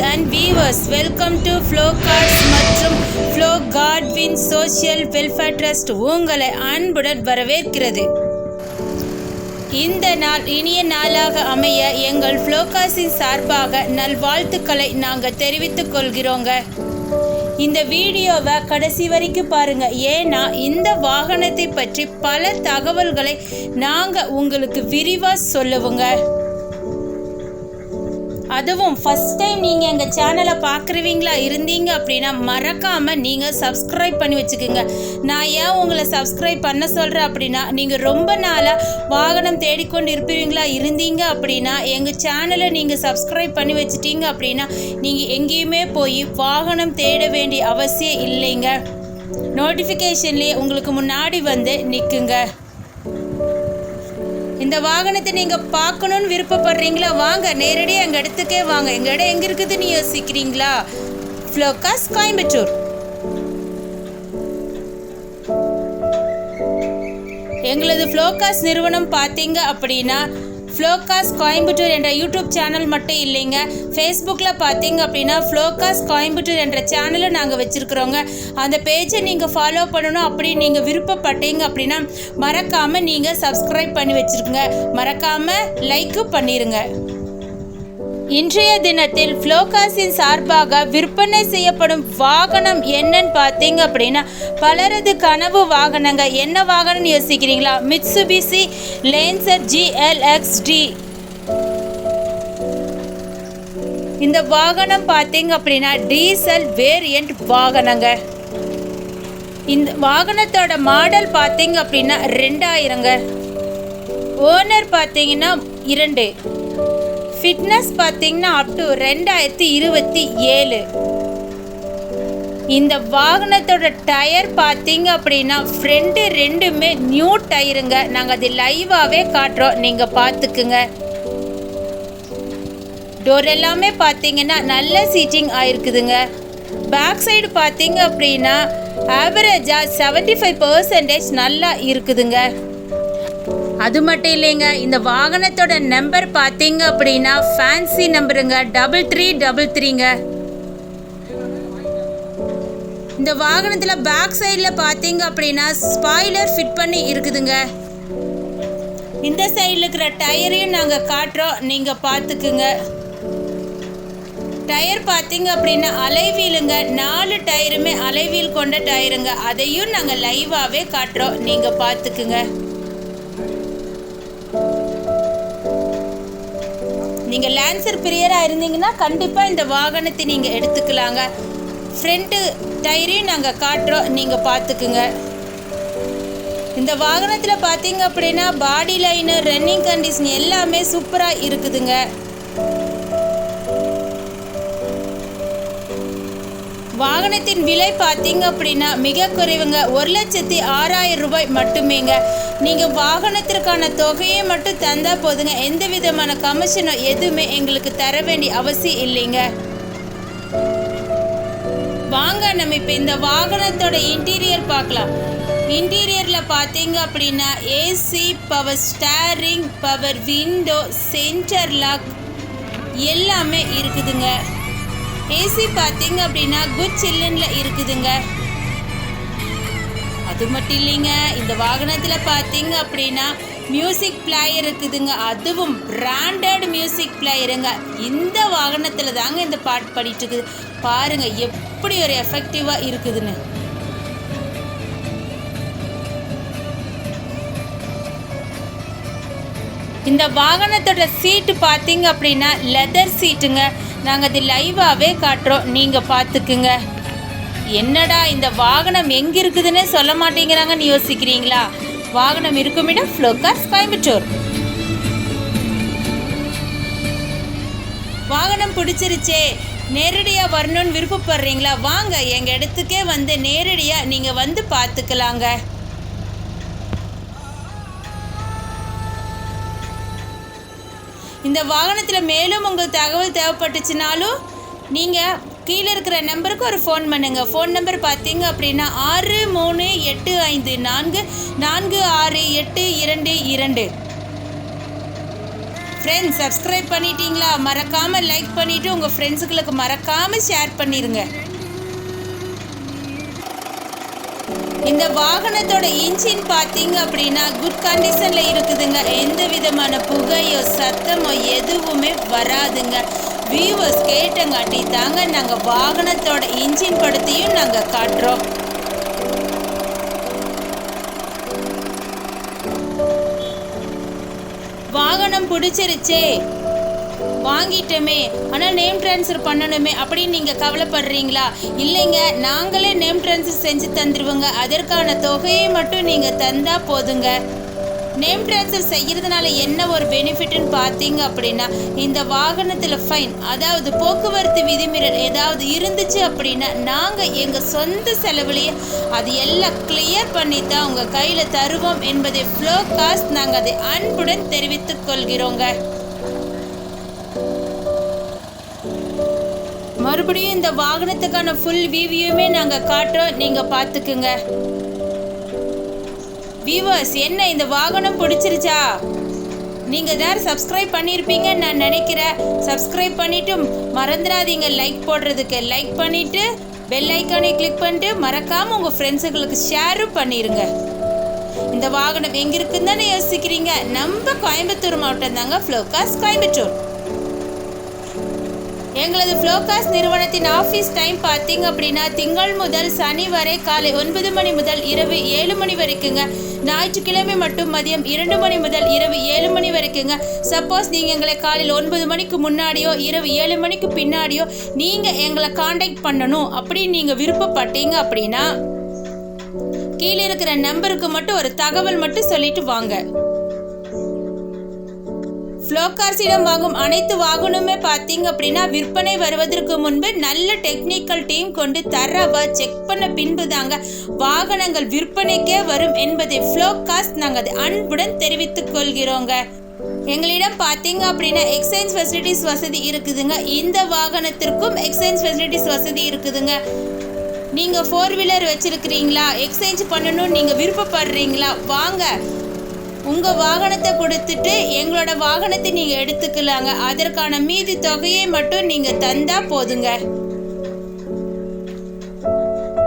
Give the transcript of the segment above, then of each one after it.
And viewers, welcome to Flow Cards மற்றும் Flow Godwin social welfare trust உங்களை அன்புடன் வரவேற்கிறது. இந்த நாள் இனிய நாளாக அமைய எங்கள் ஃப்ளோகாஸின் சார்பாக நல்வாழ்த்துக்களை நாங்கள் தெரிவித்துக் கொள்கிறோங்க. இந்த வீடியோவை கடைசி வரைக்கும் பாருங்க, ஏன்னா இந்த வாகனத்தை பற்றி பல தகவல்களை நாங்கள் உங்களுக்கு விரிவாக சொல்லுவோங்க. அதுவும் ஃபஸ்ட் டைம் நீங்கள் எங்கள் சேனலை பார்க்குறவீங்களா இருந்தீங்க அப்படின்னா மறக்காமல் நீங்கள் சப்ஸ்கிரைப் பண்ணி வச்சுக்கோங்க. நான் ஏன் உங்களை சப்ஸ்கிரைப் பண்ண சொல்கிறேன் அப்படின்னா, நீங்கள் ரொம்ப நாளாக வாகனம் தேடிக்கொண்டு இருப்பீங்களா இருந்தீங்க அப்படின்னா எங்கள் சேனலை நீங்கள் சப்ஸ்கிரைப் பண்ணி வச்சுட்டீங்க அப்படின்னா நீங்கள் எங்கேயுமே போய் வாகனம் தேட வேண்டிய அவசியம் இல்லைங்க. நோட்டிஃபிகேஷன்லேயே உங்களுக்கு முன்னாடி வந்து நிற்குங்க. இந்த வாகனத்தை நீங்கள் பார்க்கணுன்னு விருப்பப்படுறீங்களா? வாங்க, நேரடியாக எங்கள் இடத்துக்கே வாங்க. எங்கள் இடம் எங்கே இருக்குதுன்னு யோசிக்கிறீங்களா? ஃப்ளோகாஸ் கோயம்புத்தூர். எங்களது ஃப்ளோகாஸ் நிறுவனம் பார்த்தீங்க அப்படின்னா ஃப்ளோகாஸ் கோயம்புத்தூர் என்ற யூடியூப் சேனல் மட்டும் இல்லைங்க, ஃபேஸ்புக்கில் பார்த்தீங்க அப்படின்னா ஃப்ளோகாஸ் கோயம்புத்தூர் என்ற சேனலும் நாங்கள் வச்சுருக்குறோங்க. அந்த பேஜை நீங்கள் ஃபாலோ பண்ணணும் அப்படின்னு நீங்கள் விருப்பப்பட்டீங்க அப்படின்னா மறக்காமல் நீங்கள் சப்ஸ்கிரைப் பண்ணி வச்சுருக்குங்க. மறக்காமல் லைக்கும் பண்ணிடுங்க. இன்றைய தினத்தில் ஃப்ளோகாஸின் சார்பாக விற்பனை செய்யப்படும் வாகனம் என்னன்னு பார்த்தீங்க அப்படின்னா பலரது கனவு வாகனங்க. என்ன வாகனம்னு யோசிக்கிறீங்களா? Mitsubishi Lancer GLX-D. இந்த வாகனம் பார்த்தீங்க அப்படின்னா டீசல் வேரியண்ட் வாகனங்க. இந்த வாகனத்தோட மாடல் பார்த்தீங்க அப்படின்னா 2000ங்க. ஓனர் பார்த்தீங்கன்னா 2. ஃபிட்னஸ் பார்த்தீங்கன்னா அப் டு 2027. இந்த வாகனத்தோட டயர் பார்த்தீங்க அப்படின்னா ஃப்ரண்ட் ரெண்டுமே நியூ டயருங்க. நாங்கள் அது லைவாகவே காட்டுறோம், நீங்கள் பார்த்துக்குங்க. டோர் எல்லாமே பார்த்தீங்கன்னா நல்ல சீட்டிங் ஆயிருக்குதுங்க. பேக் சைடு பார்த்தீங்க அப்படின்னா ஆவரேஜாக 75% நல்லா இருக்குதுங்க. அது மட்டும் இல்லைங்க, இந்த வாகனத்தோட நம்பர் பார்த்தீங்க அப்படின்னா ஃபேன்சி நம்பருங்க, 3333ங்க. இந்த வாகனத்தில் பேக் சைடில் பார்த்தீங்க அப்படின்னா ஸ்பாய்லர் ஃபிட் பண்ணி இருக்குதுங்க. இந்த சைடில் இருக்கிற டயரையும் நாங்கள் காட்டுறோம், நீங்கள் பார்த்துக்குங்க. டயர் பார்த்தீங்க அப்படின்னா அலைவீலுங்க. 4 டயருமே அலைவீல் கொண்ட டயருங்க. அதையும் நாங்கள் லைவாகவே காட்டுறோம், நீங்கள் பார்த்துக்குங்க. நீங்கள் லேன்சர் பிரியராக இருந்தீங்கன்னா கண்டிப்பாக இந்த வாகனத்தை நீங்கள் எடுத்துக்கலாங்க. ஃப்ரண்ட்டு டயரையும் நாங்கள் காட்டுறோம், நீங்கள் பார்த்துக்குங்க. இந்த வாகனத்தில் பார்த்தீங்க அப்படின்னா பாடி லைனு, ரன்னிங் கண்டிஷன் எல்லாமே சூப்பராக இருக்குதுங்க. வாகனத்தின் விலை பார்த்தீங்க அப்படின்னா மிக குறைவுங்க, 1,06,000 ரூபாய் மட்டுமேங்க. நீங்கள் வாகனத்திற்கான தொகையை மட்டும் தந்தால் போதுங்க. எந்த விதமான கமிஷனோ எதுவுமே எங்களுக்கு தர வேண்டிய அவசியம் இல்லைங்க. வாங்க நம்ம இப்போ இந்த வாகனத்தோட இன்டீரியர் பார்க்கலாம். இன்டீரியரில் பார்த்தீங்க அப்படின்னா AC, power steering, power window, centre lock எல்லாமே இருக்குதுங்க. ஏசி பார்த்தீங்க அப்படின்னா குட் சில்லுன்ல இருக்குதுங்க. அது மட்டும் இல்லைங்க, இந்த வாகனத்தில் பார்த்தீங்க அப்படின்னா மியூசிக் பிளேயர் இருக்குதுங்க. அதுவும் பிராண்டட் மியூசிக் பிளேயருங்க. இந்த வாகனத்தில் தாங்க இந்த பாட்டு பாடிட்டு இருக்குது. பாருங்க எப்படி ஒரு எஃபெக்டிவாக இருக்குதுன்னு. இந்த வாகனத்தோட சீட்டு பார்த்தீங்க அப்படின்னா லெதர் சீட்டுங்க. நாங்கள் அது லைவாகவே காட்டுறோம், நீங்கள் பார்த்துக்குங்க. என்னடா இந்த வாகனம் எங்கே இருக்குதுன்னே சொல்ல மாட்டேங்கிறாங்கன்னு யோசிக்கிறீங்களா? வாகனம் இருக்கும் இடம் ஃப்ளோகாஸ் கோயம்புத்தூர். வாகனம் பிடிச்சிருச்சே, நேரடியாக வரணும்னு விருப்பப்படுறீங்களா? வாங்க, எங்கள் இடத்துக்கே வந்து நேரடியாக நீங்கள் வந்து பார்த்துக்கலாங்க. இந்த வாகனத்தில் மேலும் உங்களுக்கு தகவல் தேவைப்பட்டுச்சுனாலும் நீங்கள் கீழே இருக்கிற நம்பருக்கு ஒரு ஃபோன் பண்ணுங்கள். ஃபோன் நம்பர் பார்த்தீங்க அப்படின்னா 6385446822. ஃப்ரெண்ட்ஸ் சப்ஸ்கிரைப் பண்ணிட்டீங்களா? மறக்காமல் லைக் பண்ணிவிட்டு உங்கள் ஃப்ரெண்ட்ஸுங்களுக்கு மறக்காமல் ஷேர் பண்ணிடுங்க. இந்த வாகனத்தோட இன்ஜின் பார்த்தீங்க அப்படின்னா குட் கண்டிஷனில் இருக்குதுங்க. எந்த விதமான புகையோ சத்தமோ எதுவுமே வராதுங்க. வியூவர்ஸ் கேட்டங்காட்டி தாங்க நாங்கள் வாகனத்தோட இன்ஜின் படத்தையும் நாங்கள் காட்டுறோம். வாகனம் பிடிச்சிருச்சே, வாங்கிட்டோமே, ஆனால் நேம் ட்ரான்ஸ்ஃபர் பண்ணணுமே அப்படின்னு நீங்கள் கவலைப்படுறீங்களா? இல்லைங்க, நாங்களே நேம் ட்ரான்ஸ்ஃபர் செஞ்சு தந்துடுவோங்க. அதற்கான தொகையை மட்டும் நீங்கள் தந்தால் போதுங்க. நேம் ட்ரான்ஸ்ஃபர் செய்கிறதுனால என்ன ஒரு பெனிஃபிட்னு பார்த்தீங்க அப்படின்னா, இந்த வாகனத்தில் ஃபைன், அதாவது போக்குவரத்து விதிமீறல் ஏதாவது இருந்துச்சு அப்படின்னா நாங்கள் எங்கள் சொந்த செலவுலேயே அது எல்லாம் கிளியர் பண்ணி தான் உங்கள் கையில் தருவோம் என்பதை ஃப்ளோகாஸ் நாங்கள் அதை அன்புடன் தெரிவித்துக் கொள்கிறோங்க. மறுபடியும் இந்த வாகனத்துக்கான ஃபுல் வியூவையுமே நாங்கள் காட்டுறோம், நீங்கள் பார்த்துக்குங்க. வியூவர்ஸ், என்ன இந்த வாகனம் பிடிச்சிருச்சா? நீங்கள் தான் சப்ஸ்கிரைப் பண்ணியிருப்பீங்கன்னு நான் நினைக்கிறேன். சப்ஸ்கிரைப் பண்ணிவிட்டு மறந்துடாதீங்க லைக் போடுறதுக்கு. லைக் பண்ணிவிட்டு பெல் ஐக்கானை கிளிக் பண்ணிட்டு மறக்காமல் உங்கள் ஃப்ரெண்ட்ஸுங்களுக்கு ஷேரும் பண்ணிடுங்க. இந்த வாகனம் எங்கே இருக்குன்னு தானே யோசிக்கிறீங்க? நம்ம கோயம்புத்தூர் மாவட்டம் தாங்க, ஃப்ளோகாஸ் கோயம்புத்தூர். எங்களது ஃப்ளோகாஸ் நிறுவனத்தின் ஆஃபீஸ் டைம் பார்த்தீங்க அப்படின்னா திங்கள் முதல் சனி வரை காலை 9 மணி முதல் இரவு 7 மணி வரைக்குங்க. ஞாயிற்றுக்கிழமை மட்டும் மதியம் 2 மணி முதல் இரவு 7 மணி வரைக்குங்க. சப்போஸ் நீங்கள் எங்களை காலையில் 9 மணிக்கு முன்னாடியோ இரவு 7 மணிக்கு பின்னாடியோ நீங்கள் எங்களை காண்டாக்ட் பண்ணணும் அப்படின்னு நீங்கள் விருப்பப்பட்டீங்க அப்படின்னா கீழே இருக்கிற நம்பருக்கு மட்டும் ஒரு தகவல் மட்டும் சொல்லிட்டு வாங்க. ஃப்ளோகாஸிடம் வாங்கும் அனைத்து வாகனமுமே பார்த்தீங்க அப்படின்னா விற்பனை வருவதற்கு முன்பு நல்ல டெக்னிக்கல் டீம் கொண்டு தரவா செக் பண்ண பின்பு தாங்க வாகனங்கள் விற்பனைக்கே வரும் என்பதை ஃப்ளோகாஸ் நாங்கள் அதை அன்புடன் தெரிவித்துக் கொள்கிறோங்க. எங்களிடம் பார்த்தீங்க அப்படின்னா எக்ஸ்சேஞ்ச் ஃபெசிலிட்டிஸ் வசதி இருக்குதுங்க. இந்த வாகனத்திற்கும் எக்ஸ்சேஞ்ச் ஃபெசிலிட்டிஸ் வசதி இருக்குதுங்க. நீங்கள் 4 வீலர் வச்சுருக்கிறீங்களா, எக்ஸ்சேஞ்ச் பண்ணணும்னு நீங்கள் விருப்பப்படுறீங்களா? வாங்க, உங்கள் வாகனத்தை கொடுத்துட்டு எங்களோட வாகனத்தை நீங்கள் எடுத்துக்கலாங்க. அதற்கான மீதி தொகையை மட்டும் நீங்கள் தந்தால் போதுங்க.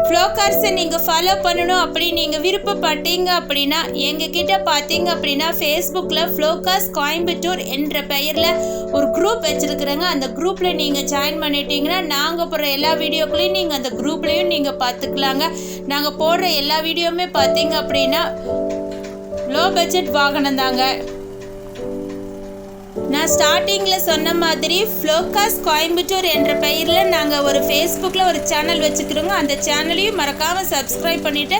ஃப்ளோகாஸை நீங்கள் ஃபாலோ பண்ணணும் அப்படி நீங்கள் விருப்பப்பட்டீங்க அப்படின்னா எங்ககிட்ட பார்த்தீங்க அப்படின்னா ஃபேஸ்புக்கில் ஃப்ளோகாஸ் கோயம்புத்தூர் என்ற பெயரில் ஒரு குரூப் வச்சுருக்குறேங்க. அந்த குரூப்பில் நீங்கள் ஜாயின் பண்ணிட்டீங்கன்னா நாங்கள் போடுற எல்லா வீடியோக்களையும் நீங்கள் அந்த குரூப்லேயும் நீங்கள் பார்த்துக்கலாங்க. நாங்கள் போடுற எல்லா வீடியோவுமே பார்த்தீங்க அப்படின்னா லோ பட்ஜெட் வாகனம் தாங்க. நான் ஸ்டார்டிங்கில் சொன்ன மாதிரி ஃப்ளோகாஸ் கோயம்புத்தூர் என்ற பெயரில் நாங்கள் ஒரு ஃபேஸ்புக்கில் ஒரு சேனல் வச்சுக்கிறோங்க. அந்த சேனலையும் மறக்காமல் சப்ஸ்கிரைப் பண்ணிவிட்டு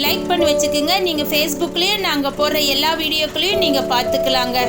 லைக் பண்ணி வச்சுக்கோங்க. நீங்கள் ஃபேஸ்புக்லேயும் நாங்கள் போடுற எல்லா வீடியோக்களையும் நீங்கள் பார்த்துக்கலாங்க.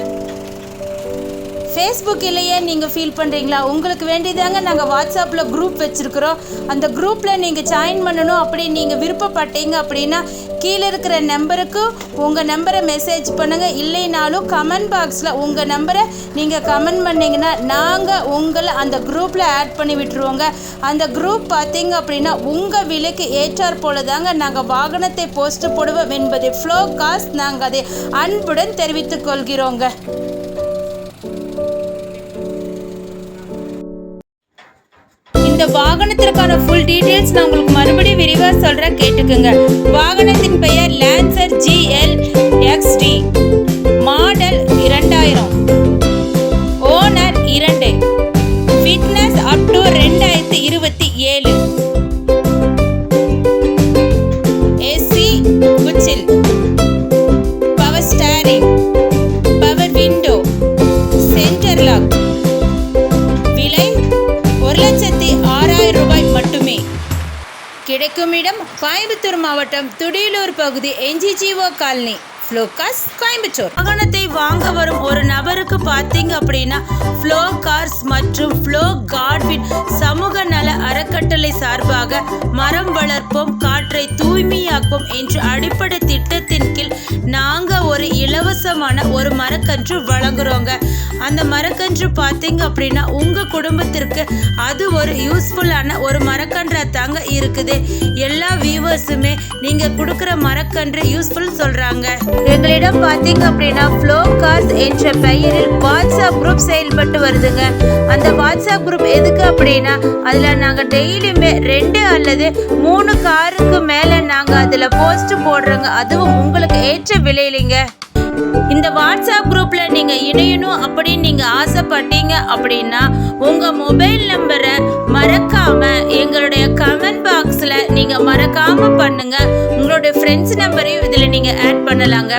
ஃபேஸ்புக் இல்லையே நீங்கள் ஃபீல் பண்ணுறீங்களா? உங்களுக்கு வேண்டியதாங்க நாங்கள் வாட்ஸ்அப்பில் குரூப் வச்சுருக்குறோம். அந்த குரூப்பில் நீங்கள் ஜாயின் பண்ணணும் அப்படி நீங்கள் விருப்பப்பட்டீங்க அப்படின்னா கீழே இருக்கிற நம்பருக்கு உங்கள் நம்பரை மெசேஜ் பண்ணுங்கள். இல்லைனாலும் கமெண்ட் பாக்ஸில் உங்கள் நம்பரை நீங்கள் கமெண்ட் பண்ணிங்கன்னா நாங்கள் உங்களை அந்த குரூப்பில் ஆட் பண்ணி விட்டுருவோங்க. அந்த குரூப் பார்த்தீங்க அப்படின்னா உங்கள் விலைக்கு ஏற்றார் போல தாங்க நாங்கள் வாகனத்தை போஸ்ட் போடுவோம் என்பதை ஃப்ளோகாஸ் நாங்கள் அதை அன்புடன் தெரிவித்துக் கொள்கிறோங்க. இந்த வாகனத்திற்கான ஃபுல் டீடைல்ஸ் நான் உங்களுக்கு மறுபடியும் விரிவாக சொல்கிறேன், கேட்டுக்குங்க. வாகனத்தின் பெயர் Lancer GL XD, model 2000, owner 2, fitness up to 2027, AC குச்சில், power steering, power window, centre lock. விலை 1,06,000 ரூபாய் மட்டுமே. கிடைக்கும் இடம் கோயம்புத்தூர் மாவட்டம் துடியலூர் பகுதி NGGO காலனி, ஃப்ளோகாஸ் கோயம்புத்தூர். வாகனத்தை வாங்க வரும் ஒரு நபருக்கு பார்த்தீங்க அப்படின்னா ஃப்ளோகாஸ் மற்றும் ஃப்ளோ கார்ட்வின் சமூக நல அறக்கட்டளை சார்பாக மரம் வளர்ப்போம் காற்றை தூய்மையாக்கும் என்ற அடிப்படை திட்டத்தின் கீழ் நாங்கள் ஒரு இலவசமான ஒரு மரக்கன்று வழங்குறோங்க. அந்த மரக்கன்று பார்த்தீங்க அப்படின்னா உங்கள் குடும்பத்திற்கு உங்களுக்கு அது ஒரு யூஸ்ஃபுல்லான ஒரு மரக்கன்றா தாங்க இருக்குது. எல்லா வியூவர்ஸுமே நீங்கள் கொடுக்குற மரக்கன்று யூஸ்ஃபுல் சொல்கிறாங்க. எங்களிடம் பார்த்தீங்க அப்படின்னா ஃப்ளோ கார்ஸ் என்ற பெயரில் வாட்ஸ்அப் குரூப் செயல்பட்டு வருதுங்க. அந்த வாட்ஸ்அப் குரூப் எதுக்கு அப்படின்னா அதில் நாங்கள் டெய்லியுமே 2 அல்லது 3 காருக்கு மேலே நாங்கள் அதில் போஸ்ட் போடுறோங்க. அதுவும் உங்களுக்கு ஏற்ற விலையிலிங்க. இந்த வாட்ஸ்அப் குரூப்ல நீங்க இணையணும் அப்படின்னு நீங்க ஆசைப்பட்டீங்க அப்படின்னா உங்க மொபைல் நம்பரை மறக்காம எங்களுடைய கமெண்ட் பாக்ஸ்ல நீங்க மறக்காம பண்ணுங்க. உங்களுடைய ஃப்ரெண்ட்ஸ் நம்பரையும் இதுல நீங்க ஆட் பண்ணலாங்க.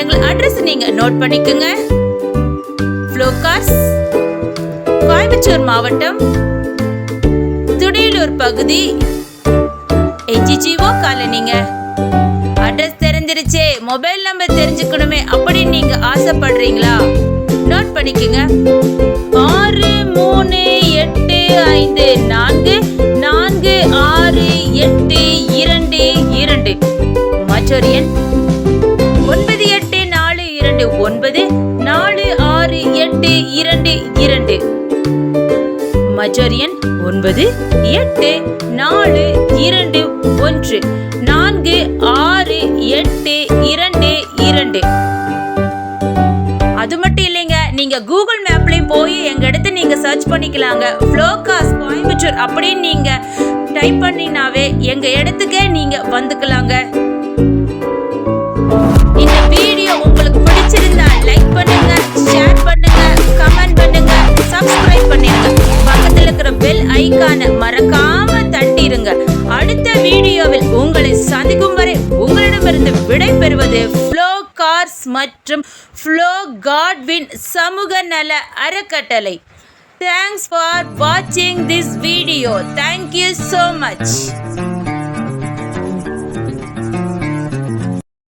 எங்கள் அட்ரஸ் நீங்க நோட் பண்ணிக்கோங்க. ஃப்ளோகார்ஸ், கோயம்புத்தூர் மாவட்டம், துடியலூர் பகுதி, HGO காலனிங்க. அட்ரஸ் தெரிஞ்சிருச்சே, மொபைல் நம்பர் தெரிஞ்சுக்கணுமே அப்படின்னு நீங்க ஆசைப்படுறீங்களா? நோட் பண்ணிக்கோங்க. 6385446822. மற்றொரு எண் 9842946822. மற்றொரு எண் 9842146822. அது மட்டும் இல்லைங்க, நீங்க கூகுள் மேப்லயும் போய் எங்க இடத்த நீங்க சர்ச் பண்ணிக்கலாங்க. ஃப்ளோகாஸ் கோயம்புத்தூர் அப்படின்னு நீங்க டைப் பண்ணினாவே எங்க இடத்துக்கே நீங்க வந்துக்கலாங்க. இந்த வீடியோ உங்களுக்கு பிடிச்சிருந்தா லைக் பண்ணுங்க, ஷேர் பண்ணுங்க, கமெண்ட் பண்ணுங்க, சப்ஸ்கிரைப் பண்ணிருங்க. பக்கத்துல இருக்கிற பெல் ஐகானை மறக்காம தட்டிருங்க. அடுத்த வீடியோவில் உங்களை சந்திக்கும் வரை உங்களிடமிருந்து விடை பெறுவது ஃப்ளோ கார்ஸ் மற்றும் ஃப்ளோ காட்வின் சமூக நல அறக்கட்டளை. Thanks for watching this video. Thank you so much.